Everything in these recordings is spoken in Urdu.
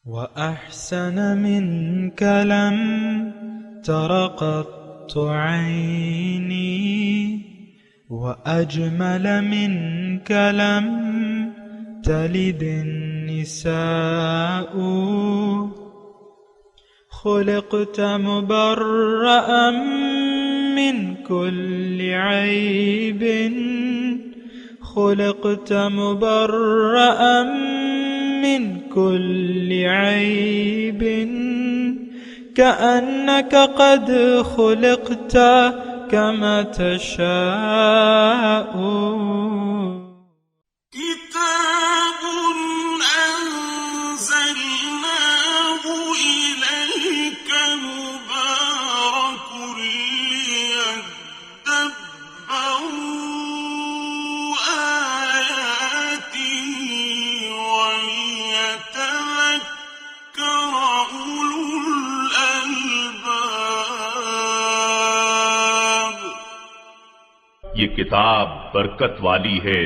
وأحسن منك لم تر قط عيني وأجمل منك لم تلد النساء خلقت مبرأ من كل عيب خلقت مبرأ من كل عيب كأنك قد خلقت كما تشاء كتاب أنزلناه إليك مبارك ليدبروا آياته وليتذكر أولو الألباب۔ یہ کتاب برکت والی ہے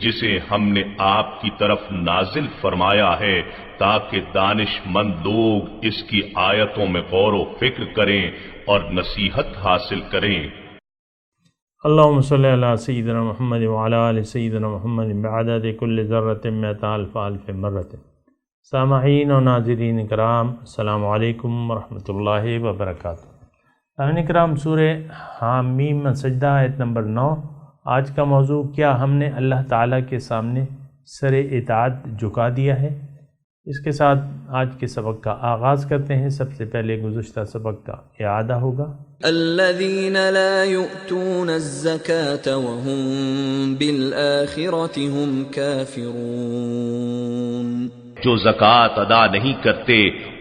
جسے ہم نے آپ کی طرف نازل فرمایا ہے تاکہ دانش مند لوگ اس کی آیتوں میں غور و فکر کریں اور نصیحت حاصل کریں۔ اللہم صلی علی سیدنا محمد وعلی آل سیدنا محمد بعدد کل ذرۃ مئۃ الف الف مرۃ۔ سامعین و ناظرین کرام، السلام علیکم ورحمۃ اللہ وبرکاتہ۔ سامعین کرام، سورہ حامیم سجدہ آیت نمبر 9۔ آج کا موضوع، کیا ہم نے اللہ تعالیٰ کے سامنے سر اطاعت جھکا دیا ہے؟ اس کے ساتھ آج کے سبق کا آغاز کرتے ہیں۔ سب سے پہلے گزشتہ سبق کا اعادہ ہوگا۔ الذين لا يؤتون الزكاة وهم بالآخرة هم كافرون، جو زکوٰۃ ادا نہیں کرتے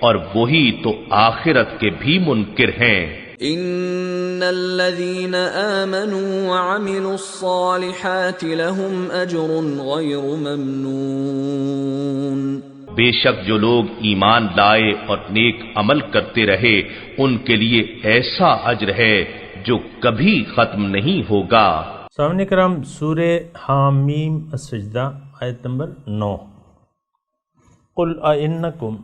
اور وہی تو آخرت کے بھی منکر ہیں۔ ان الذين آمنوا وعملوا الصالحات لهم اجر غير ممنون، بے شک جو لوگ ایمان لائے اور نیک عمل کرتے رہے ان کے لیے ایسا اجر ہے جو کبھی ختم نہیں ہوگا۔ سامعین کرام، سورہ حامیم السجدہ آیت نمبر 9۔ قل اِنکم،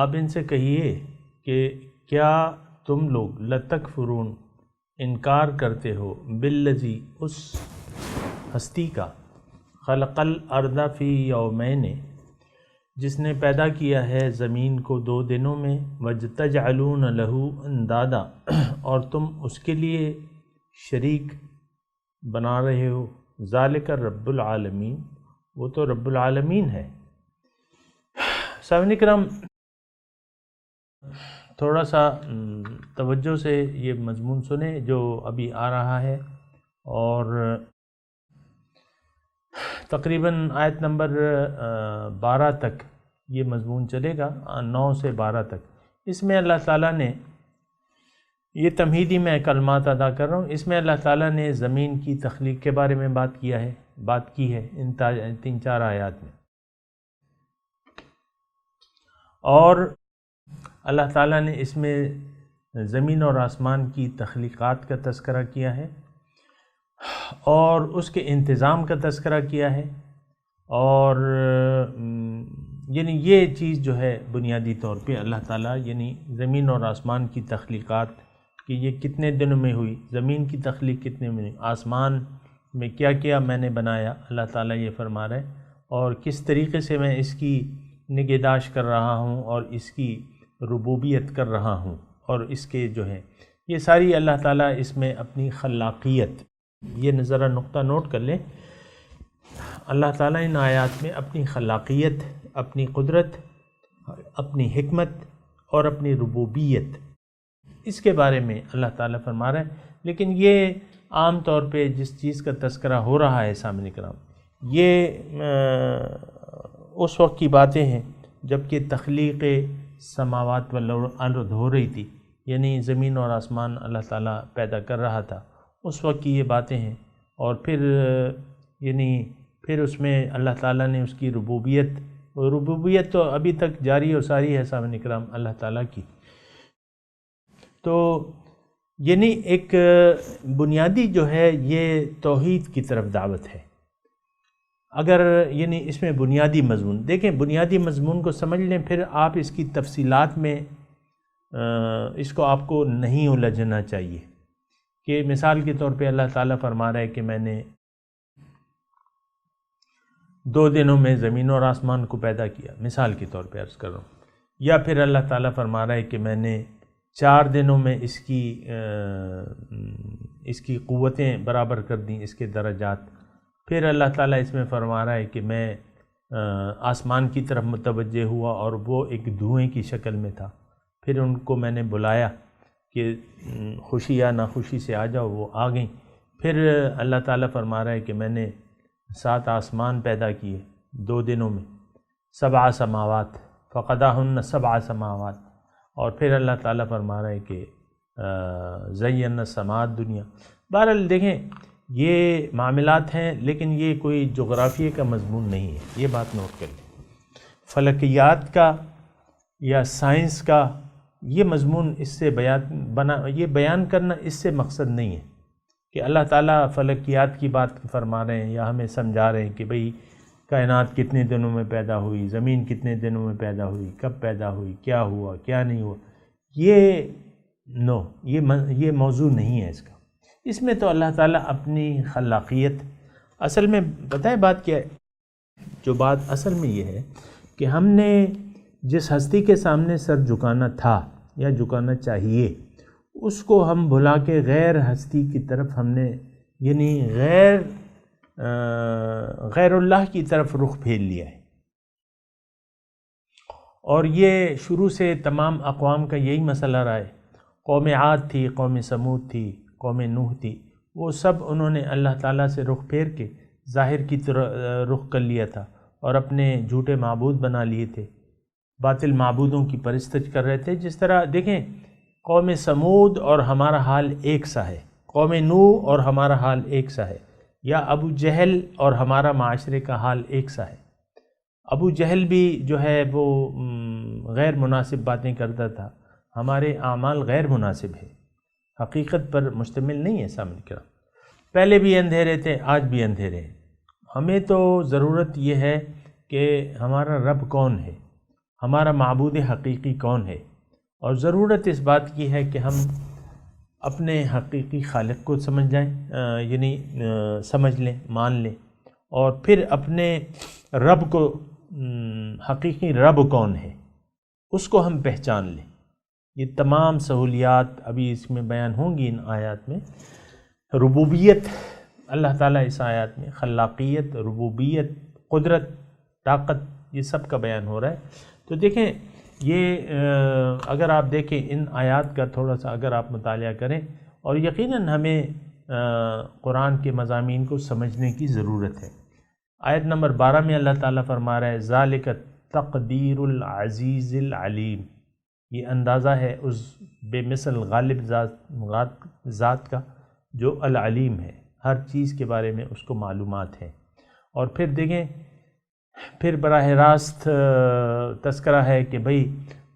آپ ان سے کہیے کہ کیا تم لوگ لتکفرون، انکار کرتے ہو، بالذی، اس ہستی کا، خلق الارض فی یومین، جس نے پیدا کیا ہے زمین کو 2 دنوں میں، وَتَجْعَلُونَ لَهُ اندادا، اور تم اس کے لیے شریک بنا رہے ہو۔ ذالک رب العالمین، وہ تو رب العالمین ہے۔ سامعین کرام، تھوڑا سا توجہ سے یہ مضمون سنیں جو ابھی آ رہا ہے، اور تقریباً آیت نمبر 12 تک یہ مضمون چلے گا، 9 سے 12 تک۔ اس میں اللہ تعالیٰ نے، یہ تمہیدی میں کلمات ادا کر رہا ہوں، اس میں اللہ تعالیٰ نے زمین کی تخلیق کے بارے میں بات کی ہے ان 3-4 آیات میں، اور اللہ تعالیٰ نے اس میں زمین اور آسمان کی تخلیقات کا تذکرہ کیا ہے، اور اس کے انتظام کا تذکرہ کیا ہے، اور یعنی یہ چیز جو ہے بنیادی طور پہ اللہ تعالیٰ، یعنی زمین اور آسمان کی تخلیقات کہ یہ کتنے دنوں میں ہوئی، زمین کی تخلیق کتنے میں ہوئی، آسمان میں کیا کیا میں نے بنایا، اللہ تعالیٰ یہ فرما رہے ہیں، اور کس طریقے سے میں اس کی نگہداشت کر رہا ہوں اور اس کی ربوبیت کر رہا ہوں، اور اس کے جو ہے یہ ساری اللہ تعالیٰ اس میں اپنی خلاقیت، یہ ذرا نقطہ نوٹ کر لیں، اللہ تعالیٰ ان آیات میں اپنی خلاقیت، اپنی قدرت، اپنی حکمت اور اپنی ربوبیت، اس کے بارے میں اللہ تعالیٰ فرما رہا ہے۔ لیکن یہ عام طور پہ جس چیز کا تذکرہ ہو رہا ہے سامعین کرام، یہ اس وقت کی باتیں ہیں جب کہ تخلیق سماوات والارض ہو رہی تھی، یعنی زمین اور آسمان اللہ تعالیٰ پیدا کر رہا تھا، اس وقت کی یہ باتیں ہیں، اور پھر اس میں اللہ تعالیٰ نے اس کی ربوبیت تو ابھی تک جاری و ساری ہے سامعین کرام اللہ تعالیٰ کی۔ تو یعنی ایک بنیادی جو ہے یہ توحید کی طرف دعوت ہے، اگر یعنی اس میں بنیادی مضمون دیکھیں، بنیادی مضمون کو سمجھ لیں، پھر آپ اس کی تفصیلات میں اس کو آپ کو نہیں الجھنا چاہیے. کہ مثال کے طور پہ اللہ تعالیٰ فرما رہا ہے کہ میں نے 2 دنوں میں زمین اور آسمان کو پیدا کیا، مثال کے طور پہ عرض کر رہا ہوں. یا پھر اللہ تعالیٰ فرما رہا ہے کہ میں نے 4 دنوں میں اس کی قوتیں برابر کر دیں، اس کے درجات. پھر اللہ تعالیٰ اس میں فرما رہا ہے کہ میں آسمان کی طرف متوجہ ہوا اور وہ ایک دھوئیں کی شکل میں تھا، پھر ان کو میں نے بلایا کہ خوشی یا ناخوشی سے آ جاؤ، وہ آ گئیں. پھر اللہ تعالیٰ فرما رہا ہے کہ میں نے 7 آسمان پیدا کیے 2 دنوں میں، 7 سماوات فقداہن 7 سماوات. اور پھر اللہ تعالیٰ فرما رہا ہے کہ زین السماء دنیا. بہرحال دیکھیں یہ معاملات ہیں، لیکن یہ کوئی جغرافیے کا مضمون نہیں ہے، یہ بات نوٹ کر لیں. فلکیات کا یا سائنس کا یہ مضمون اس سے یہ بیان کرنا اس سے مقصد نہیں ہے کہ اللہ تعالیٰ فلکیات کی بات فرما رہے ہیں یا ہمیں سمجھا رہے ہیں کہ بھئی کائنات کتنے دنوں میں پیدا ہوئی، زمین کتنے دنوں میں پیدا ہوئی، کب پیدا ہوئی، کیا ہوا کیا نہیں ہوا. یہ موضوع نہیں ہے اس کا. اس میں تو اللہ تعالیٰ اپنی خلاقیت، اصل میں پتہ ہے بات کیا ہے؟ جو بات اصل میں یہ ہے کہ ہم نے جس ہستی کے سامنے سر جھکانا تھا یا جھکانا چاہیے، اس کو ہم بھلا کے غیر ہستی کی طرف ہم نے یعنی غیر اللہ کی طرف رخ پھیر لیا ہے. اور یہ شروع سے تمام اقوام کا یہی مسئلہ رہا ہے. قوم عاد تھی، قوم سمود تھی، قوم نوح تھی، وہ سب انہوں نے اللہ تعالیٰ سے رخ پھیر کے ظاہر کی طرف رخ کر لیا تھا اور اپنے جھوٹے معبود بنا لیے تھے، باطل معبودوں کی پرستش کر رہے تھے. جس طرح دیکھیں قوم سمود اور ہمارا حال ایک سا ہے، قوم نوح اور ہمارا حال ایک سا ہے، یا ابو جہل اور ہمارا معاشرے کا حال ایک سا ہے. ابو جہل بھی جو ہے وہ غیر مناسب باتیں کرتا تھا، ہمارے اعمال غیر مناسب ہے، حقیقت پر مشتمل نہیں ہے. سامنے کرام پہلے بھی اندھیرے تھے، آج بھی اندھیرے ہیں. ہمیں تو ضرورت یہ ہے کہ ہمارا رب کون ہے، ہمارا معبود حقیقی کون ہے، اور ضرورت اس بات کی ہے کہ ہم اپنے حقیقی خالق کو سمجھ جائیں، یعنی سمجھ لیں، مان لیں، اور پھر اپنے رب کو، حقیقی رب کون ہے اس کو ہم پہچان لیں. یہ تمام سہولیات ابھی اس میں بیان ہوں گی ان آیات میں. ربوبیت اللہ تعالیٰ اس آیات میں، خلاقیت، ربوبیت، قدرت، طاقت، یہ سب کا بیان ہو رہا ہے. تو دیکھیں یہ اگر آپ دیکھیں ان آیات کا تھوڑا سا اگر آپ مطالعہ کریں، اور یقیناً ہمیں قرآن کے مضامین کو سمجھنے کی ضرورت ہے. آیت نمبر 12 میں اللہ تعالیٰ فرما رہا ہے ذالک تقدیر العزیز العلیم. یہ اندازہ ہے اس بے مثل غالب ذات کا جو العلیم ہے، ہر چیز کے بارے میں اس کو معلومات ہیں. اور پھر دیکھیں پھر براہ راست تذکرہ ہے کہ بھئی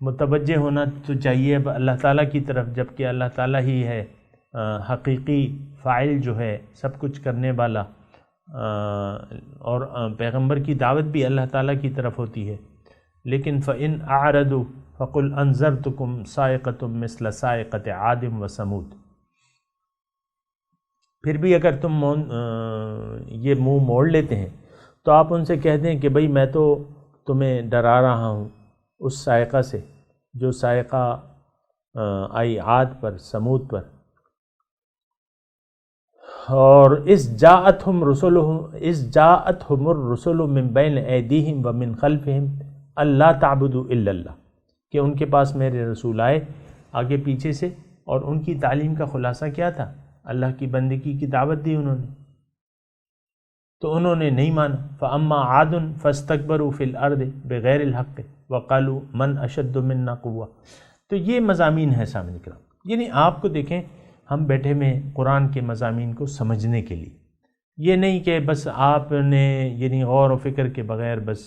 متوجہ ہونا تو چاہیے اب اللہ تعالیٰ کی طرف، جبکہ اللہ تعالیٰ ہی ہے حقیقی فاعل جو ہے سب کچھ کرنے والا، اور پیغمبر کی دعوت بھی اللہ تعالیٰ کی طرف ہوتی ہے. لیکن فَإِنْ أَعْرَضُوا فَقُلْ أَنذَرْتُكُمْ صَاعِقَةٌ مِثْلَ صَاعِقَةِ عَادٍ وَثَمُودَ. پھر بھی اگر تم یہ منہ موڑ لیتے ہیں تو آپ ان سے کہہ دیں کہ بھئی میں تو تمہیں ڈرا رہا ہوں اس صاعقہ سے جو صاعقہ آئی عاد پر، سمود پر. اور اس جاءتہم الرسل من بین ایدیہم ومن خلفہم اللہ تعبدوا الا اللہ، کہ ان کے پاس میرے رسول آئے آگے پیچھے سے، اور ان کی تعلیم کا خلاصہ کیا تھا؟ اللہ کی بندگی کی دعوت دی انہوں نے، تو انہوں نے نہیں مانا. فَأَمَّا عَادٌ فَاسْتَكْبَرُوا فِي الْأَرْضِ بِغَيْرِ الْحَقِّ وَقَالُوا مَنْ أَشَدُّ مِنَّا قُوَّةً. تو یہ مضامین ہے سامنے کرام. یعنی آپ کو دیکھیں ہم بیٹھے میں قرآن کے مضامین کو سمجھنے کے لیے، یہ نہیں کہ بس آپ نے یعنی غور و فکر کے بغیر بس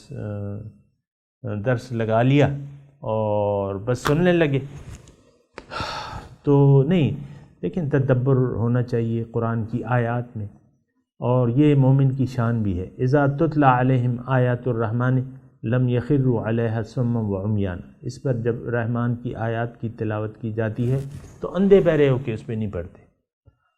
درس لگا لیا اور بس سننے لگے، تو نہیں. لیکن تدبر ہونا چاہیے قرآن کی آیات میں. اور یہ مومن کی شان بھی ہے۔ اذا تتلی علیہم آیات الرحمن لم یخروا علیہا صما وعمیانا، اس پر جب رحمان کی آیات کی تلاوت کی جاتی ہے تو اندھے بہرے ہو کے اس پہ نہیں پڑھتے۔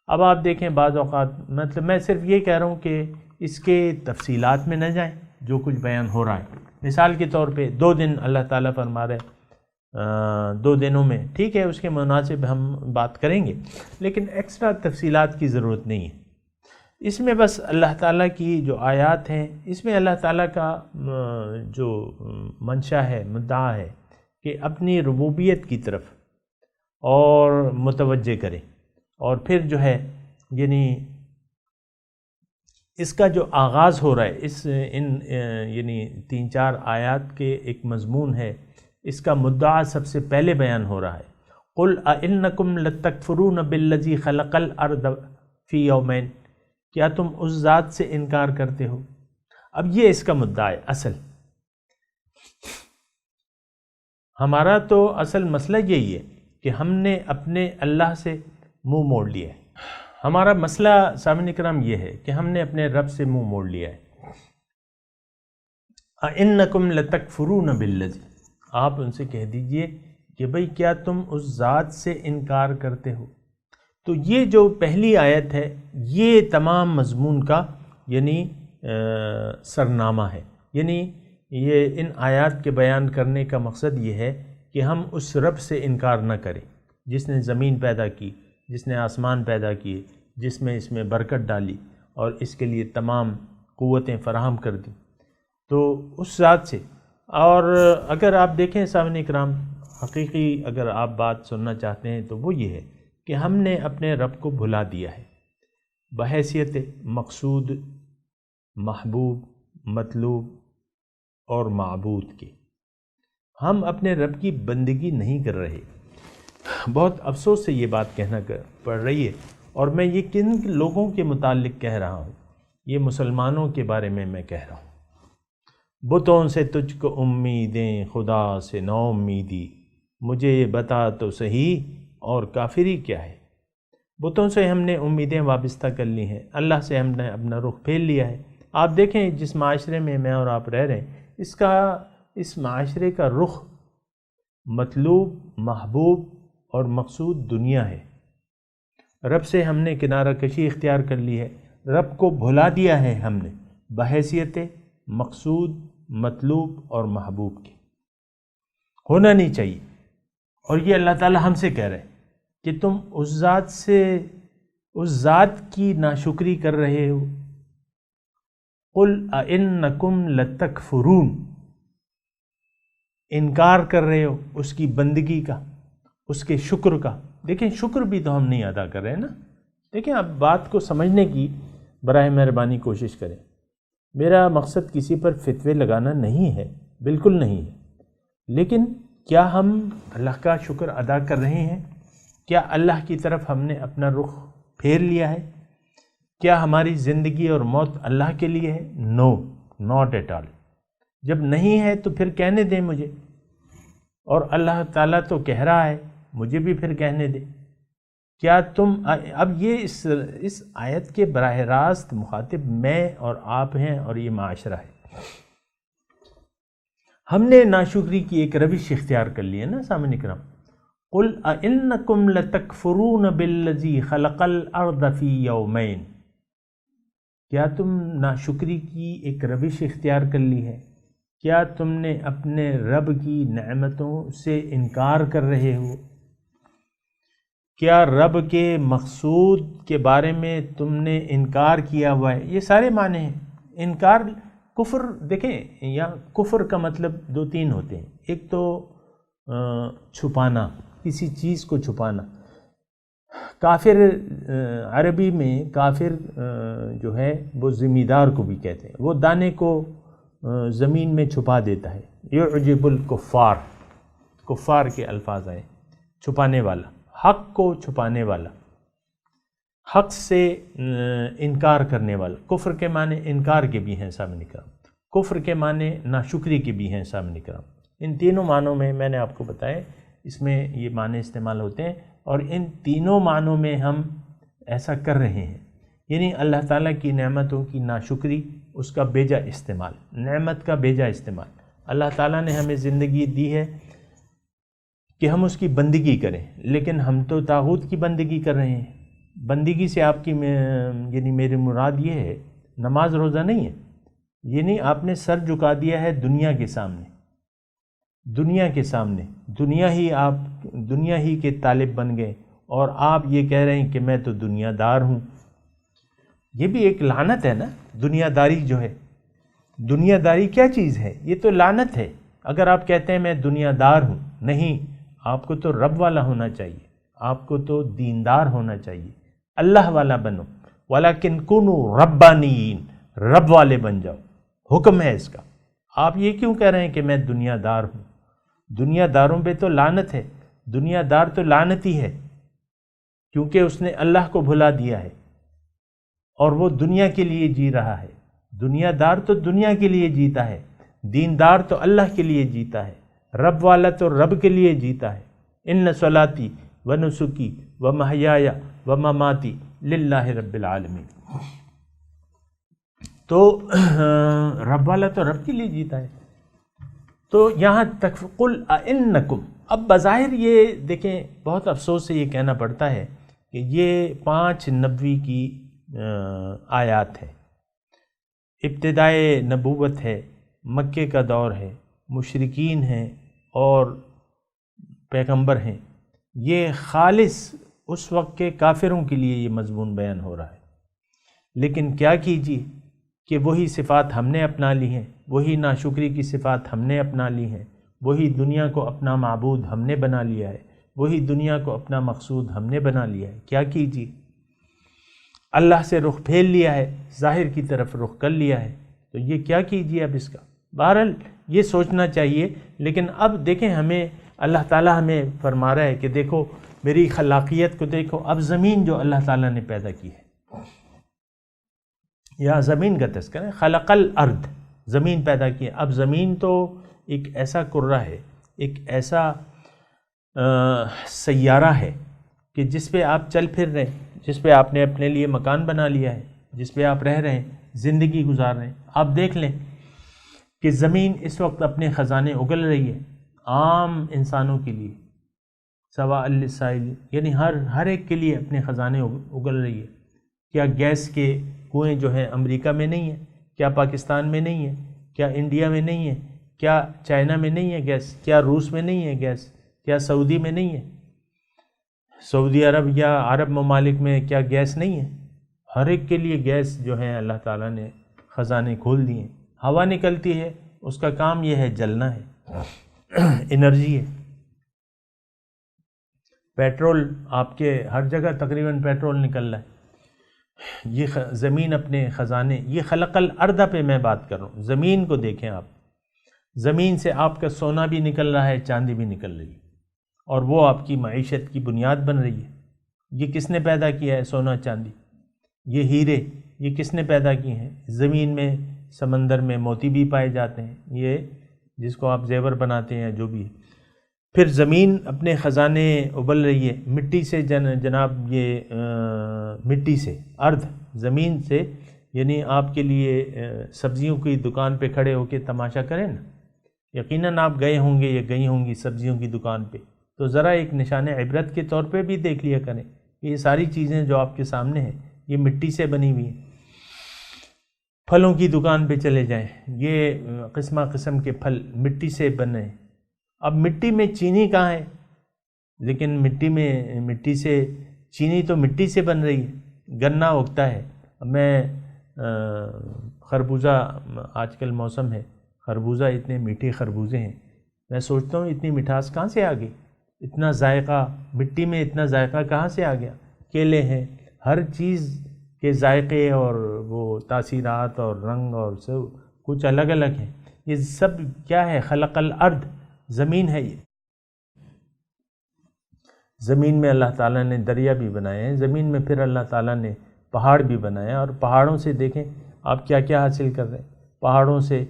اب آپ دیکھیں بعض اوقات، مطلب میں صرف یہ کہہ رہا ہوں کہ اس کے تفصیلات میں نہ جائیں، جو کچھ بیان ہو رہا ہے۔ مثال کے طور پہ 2 دن اللہ تعالیٰ فرما رہے 2 دنوں میں، ٹھیک ہے اس کے مناسب ہم بات کریں گے، لیکن ایکسٹرا تفصیلات کی ضرورت نہیں ہے۔ اس میں بس اللہ تعالیٰ کی جو آیات ہیں، اس میں اللہ تعالیٰ کا جو منشا ہے، مدعا ہے کہ اپنی ربوبیت کی طرف اور متوجہ کریں، اور پھر جو ہے یعنی اس کا جو آغاز ہو رہا ہے یعنی 3-4 آیات کے ایک مضمون ہے، اس کا مدعا سب سے پہلے بیان ہو رہا ہے۔ قُلْ أَإِنَّكُمْ لَتَكْفُرُونَ بِالَّذِي خَلَقَ الْأَرْضَ فِي يَوْمَيْنِ، کیا تم اس ذات سے انکار کرتے ہو؟ اب یہ اس کا مدعا ہے اصل۔ ہمارا تو اصل مسئلہ یہی ہے کہ ہم نے اپنے اللہ سے منہ موڑ لیا ہے۔ ہمارا مسئلہ سامعین کرام یہ ہے کہ ہم نے اپنے رب سے منہ موڑ لیا ہے۔ أَإِنَّكُمْ لَتَكْفُرُونَ بِالَّذِي، آپ ان سے کہہ دیجئے کہ بھئی کیا تم اس ذات سے انکار کرتے ہو؟ تو یہ جو پہلی آیت ہے یہ تمام مضمون کا یعنی سرنامہ ہے، یعنی یہ ان آیات کے بیان کرنے کا مقصد یہ ہے کہ ہم اس رب سے انکار نہ کریں جس نے زمین پیدا کی، جس نے آسمان پیدا کیے، جس میں اس میں برکت ڈالی اور اس کے لیے تمام قوتیں فراہم کر دیں، تو اس ذات سے۔ اور اگر آپ دیکھیں سامعین اکرام، حقیقی اگر آپ بات سننا چاہتے ہیں تو وہ یہ ہے کہ ہم نے اپنے رب کو بھلا دیا ہے بحیثیت مقصود، محبوب، مطلوب اور معبود کے۔ ہم اپنے رب کی بندگی نہیں کر رہے۔ بہت افسوس سے یہ بات کہنا پڑ رہی ہے، اور میں یہ کن لوگوں کے متعلق کہہ رہا ہوں، یہ مسلمانوں کے بارے میں کہہ رہا ہوں۔ بتوں سے تجھ کو امیدیں، خدا سے نو امیدی، مجھے یہ بتا تو صحیح اور کافری کیا ہے۔ بتوں سے ہم نے امیدیں وابستہ کر لی ہیں، اللہ سے ہم نے اپنا رخ پھیر لیا ہے۔ آپ دیکھیں جس معاشرے میں میں اور آپ رہ رہے ہیں، اس معاشرے کا رخ مطلوب، محبوب اور مقصود دنیا ہے۔ رب سے ہم نے کنارہ کشی اختیار کر لی ہے، رب کو بھلا دیا ہے ہم نے بحیثیت مقصود، مطلوب اور محبوب کے۔ ہونا نہیں چاہیے، اور یہ اللہ تعالی ہم سے کہہ رہے ہیں کہ تم اس ذات کی ناشکری کر رہے ہو۔ قُلْ أَإِنَّكُمْ لَتَكْفُرُونَ، انکار کر رہے ہو اس کی بندگی کا، اس کے شکر کا۔ دیکھیں شکر بھی تو ہم نہیں ادا کر رہے نا۔ دیکھیں آپ بات کو سمجھنے کی براہ مہربانی کوشش کریں۔ میرا مقصد کسی پر فتوے لگانا نہیں ہے، بالکل نہیں ہے، لیکن کیا ہم اللہ کا شکر ادا کر رہے ہیں؟ کیا اللہ کی طرف ہم نے اپنا رخ پھیر لیا ہے؟ کیا ہماری زندگی اور موت اللہ کے لیے ہے؟ نو، ناٹ ایٹ آل۔ جب نہیں ہے تو پھر کہنے دیں مجھے، اور اللہ تعالیٰ تو کہہ رہا ہے، مجھے بھی پھر کہنے دیں۔ کیا تم اب یہ اس آیت کے براہ راست مخاطب میں اور آپ ہیں اور یہ معاشرہ ہے۔ ہم نے ناشکری کی ایک روش اختیار کر لی ہے نا سامعین کرام۔ قُلْ أَإِنَّكُمْ لَتَكْفُرُونَ بِالَّذِي خَلَقَ الْأَرْضَ فِي يَوْمَيْنِ، کیا تم ناشکری کی ایک روش اختیار کر لی ہے؟ کیا تم نے اپنے رب کی نعمتوں سے انکار کر رہے ہو؟ کیا رب کے مقصود کے بارے میں تم نے انکار کیا ہوا ہے؟ یہ سارے معنی ہیں۔ انکار، کفر، دیکھیں یہاں کفر کا مطلب 2-3 ہوتے ہیں۔ ایک تو چھپانا، کسی چیز کو چھپانا۔ کافر، عربی میں کافر جو ہے وہ زمیندار کو بھی کہتے ہیں، وہ دانے کو زمین میں چھپا دیتا ہے۔ یعجب الکفار، کفار کے الفاظ آئے، چھپانے والا، حق کو چھپانے والا، حق سے انکار کرنے والا۔ کفر کے معنی انکار کے بھی ہیں سامعین کرام، کفر کے معنی ناشکری کے بھی ہیں سامعین کرام۔ ان تینوں معنوں میں نے آپ کو بتایا اس میں یہ معنی استعمال ہوتے ہیں، اور ان تینوں معنوں میں ہم ایسا کر رہے ہیں۔ یعنی اللہ تعالیٰ کی نعمتوں کی ناشکری، اس کا بیجا استعمال، نعمت کا بیجا استعمال۔ اللہ تعالیٰ نے ہمیں زندگی دی ہے کہ ہم اس کی بندگی کریں، لیکن ہم تو طاغوت کی بندگی کر رہے ہیں۔ بندگی سے آپ کی یعنی میری مراد یہ ہے نماز روزہ نہیں ہے، یعنی آپ نے سر جھکا دیا ہے دنیا کے سامنے، دنیا کے سامنے، دنیا ہی کے طالب بن گئے، اور آپ یہ کہہ رہے ہیں کہ میں تو دنیا دار ہوں۔ یہ بھی ایک لعنت ہے نا، دنیا داری جو ہے۔ دنیا داری کیا چیز ہے؟ یہ تو لعنت ہے۔ اگر آپ کہتے ہیں میں دنیا دار ہوں، نہیں، آپ کو تو رب والا ہونا چاہیے، آپ کو تو دیندار ہونا چاہیے، اللہ والا بنو، وَلَكِنْ كُونُوا رَبَّانِيِّينَ، رب والے بن جاؤ، حکم ہے اس کا۔ آپ یہ کیوں کہہ رہے ہیں کہ میں دنیا دار ہوں؟ دنیا داروں پہ تو لعنت ہے، دنیا دار تو لعنتی ہے، کیونکہ اس نے اللہ کو بھلا دیا ہے اور وہ دنیا کے لیے جی رہا ہے۔ دنیا دار تو دنیا کے لیے جیتا ہے، دیندار تو اللہ کے لیے جیتا ہے، رب والا تو رب کے لیے جیتا ہے۔ ان صلاتی و نسکی و محیای و مماتی للہ رب العالمین۔ تو رب والا تو رب کے لیے جیتا ہے۔ تو یہاں تک قل اِنکم، اب بظاہر یہ دیکھیں بہت افسوس سے یہ کہنا پڑتا ہے کہ یہ 5 نبوی کی آیات ہے، ابتدائے نبوت ہے، مکے کا دور ہے، مشرکین ہیں اور پیغمبر ہیں۔ یہ خالص اس وقت کے کافروں کے لیے یہ مضمون بیان ہو رہا ہے، لیکن کیا کیجیے کہ وہی صفات ہم نے اپنا لی ہیں، وہی ناشکری کی صفات ہم نے اپنا لی ہیں، وہی دنیا کو اپنا معبود ہم نے بنا لیا ہے، وہی دنیا کو اپنا مقصود ہم نے بنا لیا ہے۔ کیا کیجیے؟ اللہ سے رخ پھیر لیا ہے، ظاہر کی طرف رخ کر لیا ہے، تو یہ کیا کیجیے اب اس کا؟ بہرحال یہ سوچنا چاہیے۔ لیکن اب دیکھیں ہمیں اللہ تعالیٰ ہمیں فرما رہا ہے کہ دیکھو میری خلاقیت کو دیکھو۔ اب زمین جو اللہ تعالیٰ نے پیدا کی ہے، یا زمین کا تذکرہ ہے، خلق الارض، زمین پیدا کی ہے۔ اب زمین تو ایک ایسا کرہ ہے، ایک ایسا سیارہ ہے کہ جس پہ آپ چل پھر رہے ہیں، جس پہ آپ نے اپنے لیے مکان بنا لیا ہے، جس پہ آپ رہ رہے ہیں، زندگی گزار رہے ہیں۔ آپ دیکھ لیں کہ زمین اس وقت اپنے خزانے اگل رہی ہے عام انسانوں کے لیے، سواء للسائل، یعنی ہر ایک کے لیے اپنے خزانے اگل رہی ہے۔ کیا گیس کے کنویں جو ہیں امریکہ میں نہیں ہیں؟ کیا پاکستان میں نہیں ہے؟ کیا انڈیا میں نہیں ہے؟ کیا چائنا میں نہیں ہے گیس؟ کیا روس میں نہیں ہے گیس؟ کیا سعودی میں نہیں ہے؟ سعودی عرب یا عرب ممالک میں کیا گیس نہیں ہے؟ ہر ایک کے لیے گیس جو ہے اللہ تعالیٰ نے خزانے کھول دیے ہیں۔ ہوا نکلتی ہے، اس کا کام یہ ہے جلنا ہے، انرجی ہے۔ پیٹرول آپ کے ہر جگہ تقریباً پیٹرول نکل رہا ہے۔ یہ زمین اپنے خزانے، یہ خلق الارض پہ میں بات کر رہا ہوں۔ زمین کو دیکھیں آپ، زمین سے آپ کا سونا بھی نکل رہا ہے، چاندی بھی نکل رہی ہے، اور وہ آپ کی معیشت کی بنیاد بن رہی ہے۔ یہ کس نے پیدا کیا ہے؟ سونا چاندی، یہ ہیرے، یہ کس نے پیدا کیے ہیں؟ زمین میں، سمندر میں موتی بھی پائے جاتے ہیں، یہ جس کو آپ زیور بناتے ہیں جو بھی ہے۔ پھر زمین اپنے خزانے ابل رہی ہے مٹی سے، جناب یہ مٹی سے، ارض زمین سے، یعنی آپ کے لیے سبزیوں کی دکان پہ کھڑے ہو کے تماشا کریں نا، یقیناً آپ گئے ہوں گے یا گئی ہوں گی سبزیوں کی دکان پہ، تو ذرا ایک نشان عبرت کے طور پہ بھی دیکھ لیا کریں۔ یہ ساری چیزیں جو آپ کے سامنے ہیں یہ مٹی سے بنی ہوئی ہیں۔ پھلوں کی دکان پہ چلے جائیں، یہ قسم قسم کے پھل مٹی سے بنے ہیں۔ اب مٹی میں چینی کہاں ہے؟ لیکن مٹی سے چینی تو مٹی سے بن رہی ہے، گنا اگتا ہے۔ میں خربوزہ، آج کل موسم ہے خربوزہ، اتنے میٹھے خربوزے ہیں، میں سوچتا ہوں اتنی مٹھاس کہاں سے آ گئی، اتنا ذائقہ مٹی میں، اتنا ذائقہ کہاں سے آ گیا؟ کیلے ہیں، ہر چیز کے ذائقے اور وہ تاثیرات اور رنگ اور سب کچھ الگ الگ ہیں۔ یہ سب کیا ہے؟ خلق الارض، زمین ہے۔ یہ زمین میں اللہ تعالیٰ نے دریا بھی بنائے ہیں، زمین میں پھر اللہ تعالیٰ نے پہاڑ بھی بنائے، اور پہاڑوں سے دیکھیں آپ کیا کیا حاصل کر رہے ہیں۔ پہاڑوں سے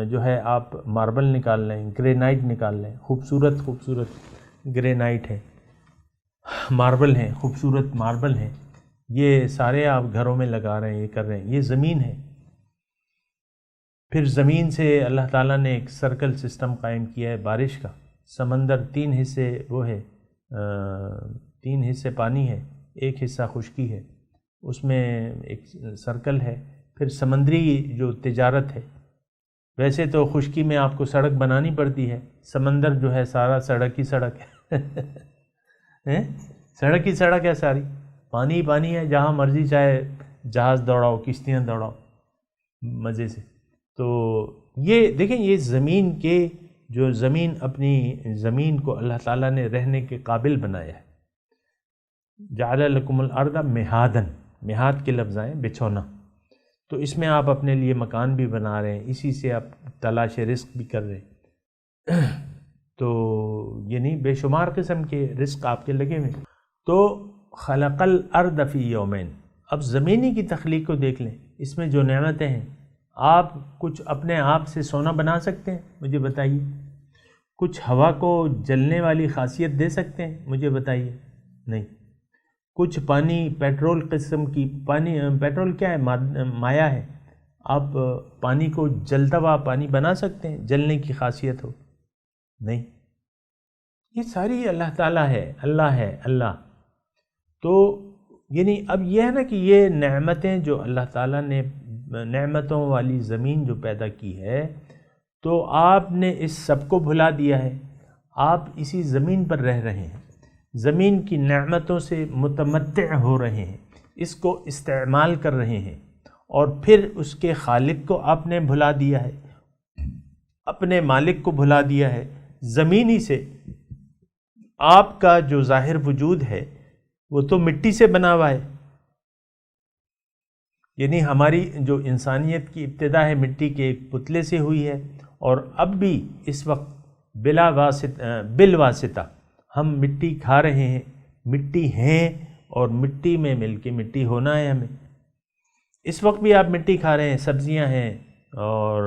جو ہے آپ ماربل نکال لیں، گرینائٹ نکال لیں، خوبصورت گرینائٹ ہے، ماربل ہیں، خوبصورت ماربل ہیں، یہ سارے آپ گھروں میں لگا رہے ہیں، یہ کر رہے ہیں، یہ زمین ہے۔ پھر زمین سے اللہ تعالیٰ نے ایک سرکل سسٹم قائم کیا ہے بارش کا، سمندر 3 حصے وہ ہے، 3 حصے پانی ہے، 1 حصہ خشکی ہے، اس میں ایک سرکل ہے۔ پھر سمندری جو تجارت ہے، ویسے تو خشکی میں آپ کو سڑک بنانی پڑتی ہے، سمندر جو ہے سارا سڑک ہی سڑک ہے سڑک ہی سڑک ہے، ساری پانی پانی ہے، جہاں مرضی چاہے جہاز دوڑاؤ، کشتیاں دوڑاؤ مزے سے۔ تو یہ دیکھیں، یہ زمین کے جو زمین اپنی زمین کو اللہ تعالیٰ نے رہنے کے قابل بنایا ہے۔ جعل لکم الارض مہادن، مہاد کے لفظ آئیں بچھونا، تو اس میں آپ اپنے لیے مکان بھی بنا رہے ہیں، اسی سے آپ تلاش رزق بھی کر رہے ہیں، تو یعنی بے شمار قسم کے رزق آپ کے لگے ہوئے۔ تو خلق الارض فی یومین، اب زمینی کی تخلیق کو دیکھ لیں، اس میں جو نعمتیں ہیں، آپ کچھ اپنے آپ سے سونا بنا سکتے ہیں؟ مجھے بتائیے۔ کچھ ہوا کو جلنے والی خاصیت دے سکتے ہیں؟ مجھے بتائیے۔ نہیں۔ کچھ پانی پیٹرول قسم کی، پانی پیٹرول کیا ہے؟ مایع ہے۔ آپ پانی کو جلتا ہوا پانی بنا سکتے ہیں جلنے کی خاصیت ہو؟ نہیں۔ یہ ساری اللہ تعالیٰ ہے، اللہ ہے، اللہ۔ تو یعنی اب یہ ہے نا کہ یہ نعمتیں جو اللہ تعالیٰ نے، نعمتوں والی زمین جو پیدا کی ہے، تو آپ نے اس سب کو بھلا دیا ہے، آپ اسی زمین پر رہ رہے ہیں، زمین کی نعمتوں سے متمتع ہو رہے ہیں، اس کو استعمال کر رہے ہیں، اور پھر اس کے خالق کو آپ نے بھلا دیا ہے، اپنے مالک کو بھلا دیا ہے۔ زمینی سے آپ کا جو ظاہر وجود ہے وہ تو مٹی سے بنا ہوا ہے، یعنی ہماری جو انسانیت کی ابتدا ہے مٹی کے ایک پتلے سے ہوئی ہے، اور اب بھی اس وقت بالواسطہ ہم مٹی کھا رہے ہیں، مٹی ہیں، اور مٹی میں مل کے مٹی ہونا ہے ہمیں۔ اس وقت بھی آپ مٹی کھا رہے ہیں، سبزیاں ہیں اور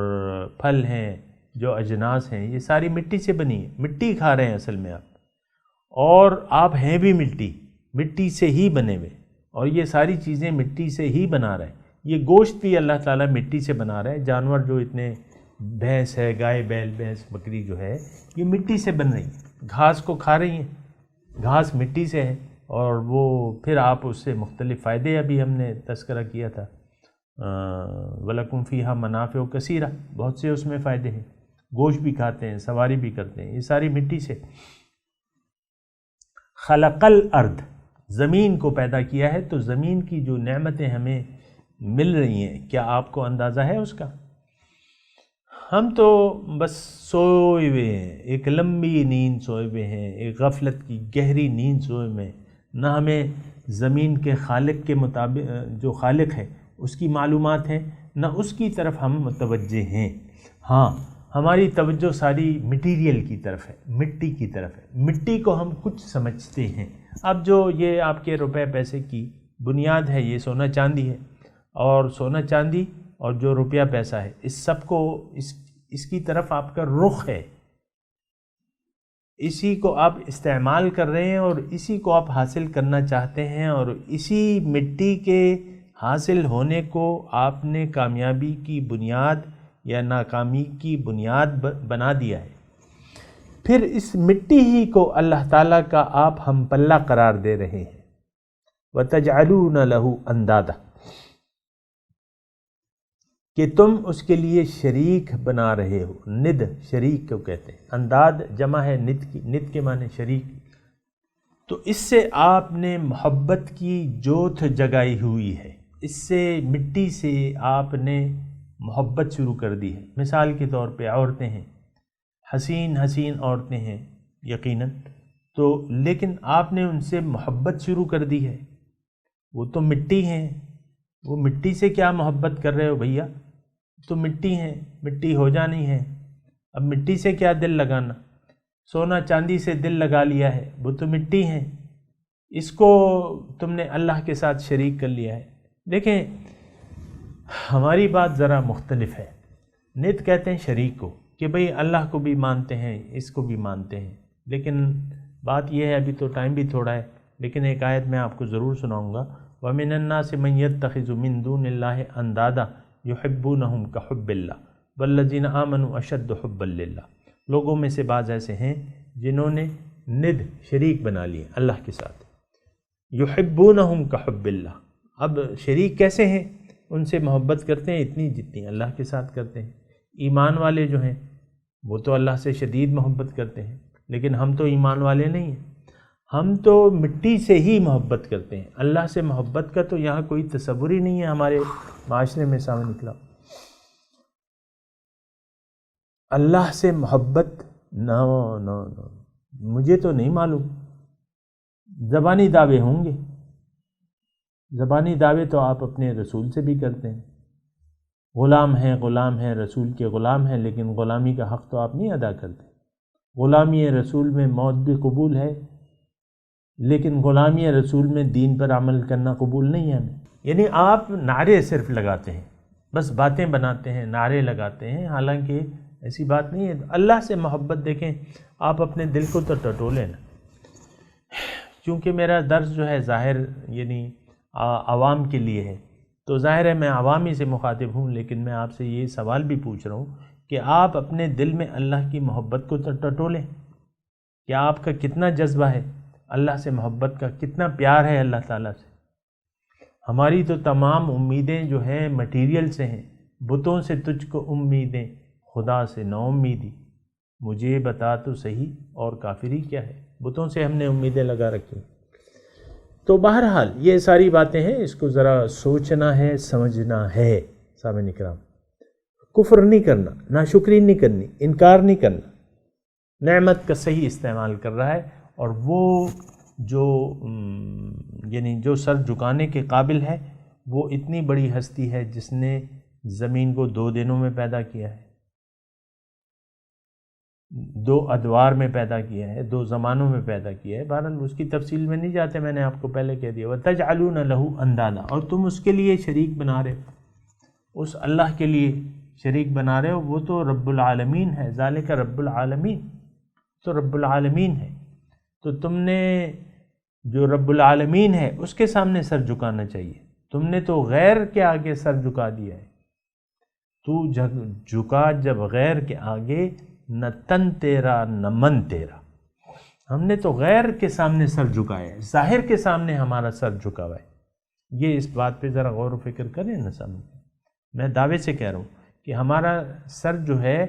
پھل ہیں، جو اجناس ہیں، یہ ساری مٹی سے بنی ہے، مٹی کھا رہے ہیں اصل میں آپ، اور آپ ہیں بھی مٹی سے ہی بنے ہوئے، اور یہ ساری چیزیں مٹی سے ہی بنا رہے ہیں۔ یہ گوشت بھی اللہ تعالیٰ مٹی سے بنا رہا ہے، جانور جو اتنے بھینس ہے، گائے بیل بھینس بکری جو ہے، یہ مٹی سے بن رہی ہے، گھاس کو کھا رہی ہیں، گھاس مٹی سے ہے، اور وہ پھر آپ اس سے مختلف فائدے ابھی ہم نے تذکرہ کیا تھا، وَلَكُمْ فِيهَا مَنَافِعُ كَثِيرَةٌ، بہت سے اس میں فائدے ہیں، گوشت بھی کھاتے ہیں، سواری بھی کرتے ہیں، یہ ساری مٹی سے۔ خلق الارض، زمین کو پیدا کیا ہے، تو زمین کی جو نعمتیں ہمیں مل رہی ہیں، کیا آپ کو اندازہ ہے اس کا؟ ہم تو بس سوئے ہوئے ہیں، ایک لمبی نیند سوئے ہوئے ہیں، ایک غفلت کی گہری نیند سوئے ہوئے ہیں، نہ ہمیں زمین کے خالق کے مطابق، جو خالق ہے اس کی معلومات ہیں، نہ اس کی طرف ہم متوجہ ہیں۔ ہاں، ہماری توجہ ساری مٹیریل کی طرف ہے، مٹی کی طرف ہے، مٹی کو ہم کچھ سمجھتے ہیں۔ اب جو یہ آپ کے روپے پیسے کی بنیاد ہے، یہ سونا چاندی ہے، اور سونا چاندی اور جو روپیہ پیسہ ہے، اس سب کو اس کی طرف آپ کا رخ ہے، اسی کو آپ استعمال کر رہے ہیں، اور اسی کو آپ حاصل کرنا چاہتے ہیں، اور اسی مٹی کے حاصل ہونے کو آپ نے کامیابی کی بنیاد یا ناکامی کی بنیاد بنا دیا ہے۔ پھر اس مٹی ہی کو اللہ تعالیٰ کا آپ ہم پلہ قرار دے رہے ہیں۔ وَتَجْعَلُونَ لَهُ أَنْدَادًا، کہ تم اس کے لیے شریک بنا رہے ہو۔ ند شریک کو کہتے ہیں، انداد جمع ہے ند کی، ند کے معنی شریک۔ تو اس سے آپ نے محبت کی جوت جگائی ہوئی ہے، اس سے مٹی سے آپ نے محبت شروع کر دی ہے۔ مثال کے طور پہ عورتیں ہیں، حسین عورتیں ہیں یقیناً، تو لیکن آپ نے ان سے محبت شروع کر دی ہے، وہ تو مٹی ہیں، وہ مٹی سے کیا محبت کر رہے ہو بھیا، تو مٹی ہیں، مٹی ہو جانی ہے، اب مٹی سے کیا دل لگانا، سونا چاندی سے دل لگا لیا ہے، وہ تو مٹی ہیں، اس کو تم نے اللہ کے ساتھ شریک کر لیا ہے۔ دیکھیں ہماری بات ذرا مختلف ہے، نت کہتے ہیں شریک کو، کہ بھئی اللہ کو بھی مانتے ہیں، اس کو بھی مانتے ہیں، لیکن بات یہ ہے، ابھی تو ٹائم بھی تھوڑا ہے، لیکن ایک آیت میں آپ کو ضرور سناؤں گا، وَمِنَ النَّاسِ مَن يَتَّخِذُ مِن دُونِ اللَّهِ أَندَادًا يُحِبُّونَهُم كَحُبِّ اللَّهِ وَالَّذِينَ آمَنُوا أَشَدُّ حُبًّا لِلَّهِ، لوگوں میں سے بعض ایسے ہیں جنہوں نے ند شریک بنا لیے اللہ کے ساتھ. یحبونہم کحب اللہ، اب شریک کیسے ہیں؟ ان سے محبت کرتے ہیں اتنی جتنی اللہ کے ساتھ کرتے ہیں. ایمان والے جو ہیں وہ تو اللہ سے شدید محبت کرتے ہیں، لیکن ہم تو ایمان والے نہیں ہیں، ہم تو مٹی سے ہی محبت کرتے ہیں. اللہ سے محبت کا تو یہاں کوئی تصور ہی نہیں ہے ہمارے معاشرے میں سامنے نکلا. اللہ سے محبت نو مجھے تو نہیں معلوم. زبانی دعوے ہوں گے، زبانی دعوے تو آپ اپنے رسول سے بھی کرتے ہیں، غلام ہیں رسول کے غلام ہیں، لیکن غلامی کا حق تو آپ نہیں ادا کرتے. غلامی رسول میں موت بھی قبول ہے، لیکن غلامی رسول میں دین پر عمل کرنا قبول نہیں ہے ہمیں. یعنی آپ نعرے صرف لگاتے ہیں، بس باتیں بناتے ہیں، نعرے لگاتے ہیں، حالانکہ ایسی بات نہیں ہے. اللہ سے محبت دیکھیں، آپ اپنے دل کو تو ٹٹولیں نا. چونکہ میرا درس جو ہے ظاہر یعنی عوام کے لیے ہے، تو ظاہر ہے میں عوامی سے مخاطب ہوں، لیکن میں آپ سے یہ سوال بھی پوچھ رہا ہوں کہ آپ اپنے دل میں اللہ کی محبت کو تو ٹٹولیں. کیا آپ کا کتنا جذبہ ہے اللہ سے محبت کا، کتنا پیار ہے اللہ تعالیٰ سے؟ ہماری تو تمام امیدیں جو ہیں مٹیریل سے ہیں. بتوں سے تجھ کو امیدیں، خدا سے نو امیدی، مجھے بتا تو صحیح اور کافری کیا ہے. بتوں سے ہم نے امیدیں لگا رکھی. تو بہرحال یہ ساری باتیں ہیں، اس کو ذرا سوچنا ہے، سمجھنا ہے. سامعین کرام، کفر نہیں کرنا، ناشکری نہیں کرنی، انکار نہیں کرنا، نعمت کا صحیح استعمال کر رہا ہے. اور وہ جو سر جھکانے کے قابل ہے، وہ اتنی بڑی ہستی ہے جس نے زمین کو 2 دنوں میں پیدا کیا ہے، 2 ادوار میں پیدا کیا ہے، 2 زمانوں میں پیدا کیا ہے. بہرحال اس کی تفصیل میں نہیں جاتے، میں نے آپ کو پہلے کہہ دیا. وَتَجْعَلُونَ لَهُ أَنْدَادًا، اور تم اس کے لیے شریک بنا رہے ہو، اس اللہ کے لیے شریک بنا رہے ہو. وہ تو رب العالمین ہے، ذالک رب العالمین، تو رب العالمین ہے. تو تم نے جو رب العالمین ہے اس کے سامنے سر جھکانا چاہیے. تم نے تو غیر کے آگے سر جھکا دیا ہے. تو جھکا جب غیر کے آگے، نہ تن تیرا نہ من تیرا. ہم نے تو غیر کے سامنے سر جھکایا ہے، ظاہر کے سامنے ہمارا سر جھکا ہوا ہے. یہ اس بات پہ ذرا غور و فکر کریں نا. سامنے میں دعوے سے کہہ رہا ہوں کہ ہمارا سر جو ہے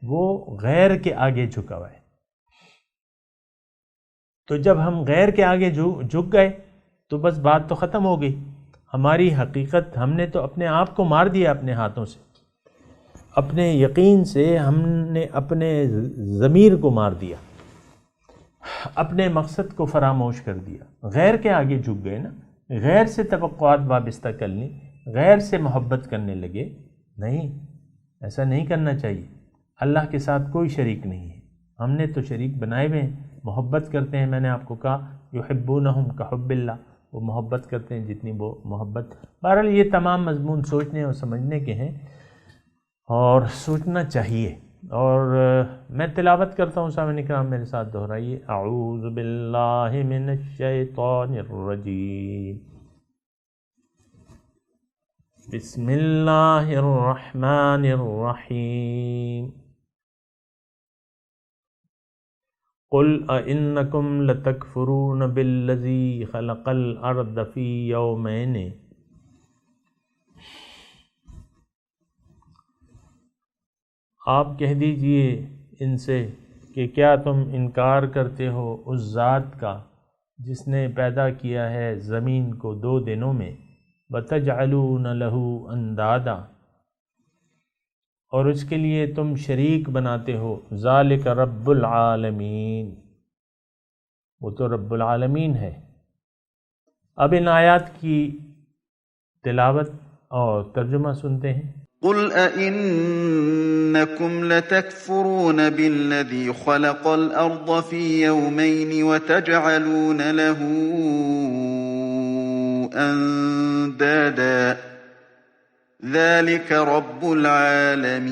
وہ غیر کے آگے جھکا ہوا ہے. تو جب ہم غیر کے آگے جھک گئے تو بس بات تو ختم ہو گئی. ہماری حقیقت، ہم نے تو اپنے آپ کو مار دیا اپنے ہاتھوں سے، اپنے یقین سے ہم نے اپنے ضمیر کو مار دیا، اپنے مقصد کو فراموش کر دیا. غیر کے آگے جھک گئے نا، غیر سے توقعات وابستہ کر لیں، غیر سے محبت کرنے لگے. نہیں، ایسا نہیں کرنا چاہیے. اللہ کے ساتھ کوئی شریک نہیں ہے، ہم نے تو شریک بنائے ہوئے ہیں. محبت کرتے ہیں، میں نے آپ کو کہا یحبونہم کحب اللہ، وہ محبت کرتے ہیں جتنی وہ محبت. بہرحال یہ تمام مضمون سوچنے اور سمجھنے کے ہیں اور سوچنا چاہیے. اور میں تلاوت کرتا ہوں، سامعین کرام میرے ساتھ دہرائیے. اعوذ باللہ من الشیطان الرجیم، بسم اللہ الرحمن الرحیم. قل أئنكم لتكفرون بالذي خلق الأرض في يومين. آپ کہہ دیجئے ان سے کہ کیا تم انکار کرتے ہو اس ذات کا جس نے پیدا کیا ہے زمین کو 2 دنوں میں. وَتَجْعَلُونَ لَهُ أَنْدَادًا، اور اس کے لیے تم شریک بناتے ہو. ذالک رب العالمین، وہ تو رب العالمین ہے. اب ان آیات کی تلاوت اور ترجمہ سنتے ہیں. قل أئنكم لتكفرون بالذي خلق الأرض في يومين وتجعلون له أندادا ذلك رب العالمين.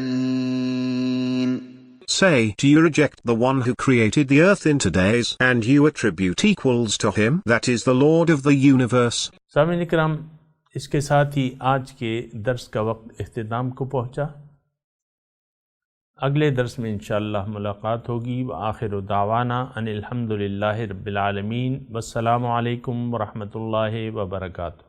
Say, do you reject the one who created the earth in 2 days and you attribute equals to him that is the Lord of the universe? سامعین اکرام، اس کے ساتھ ہی آج کے درس کا وقت اختتام کو پہنچا۔ اگلے درس میں انشاءاللہ ملاقات ہوگی۔ وآخر دعوانا ان الحمد للہ رب العالمین، والسلام علیکم ورحمۃ اللہ وبرکاتہ۔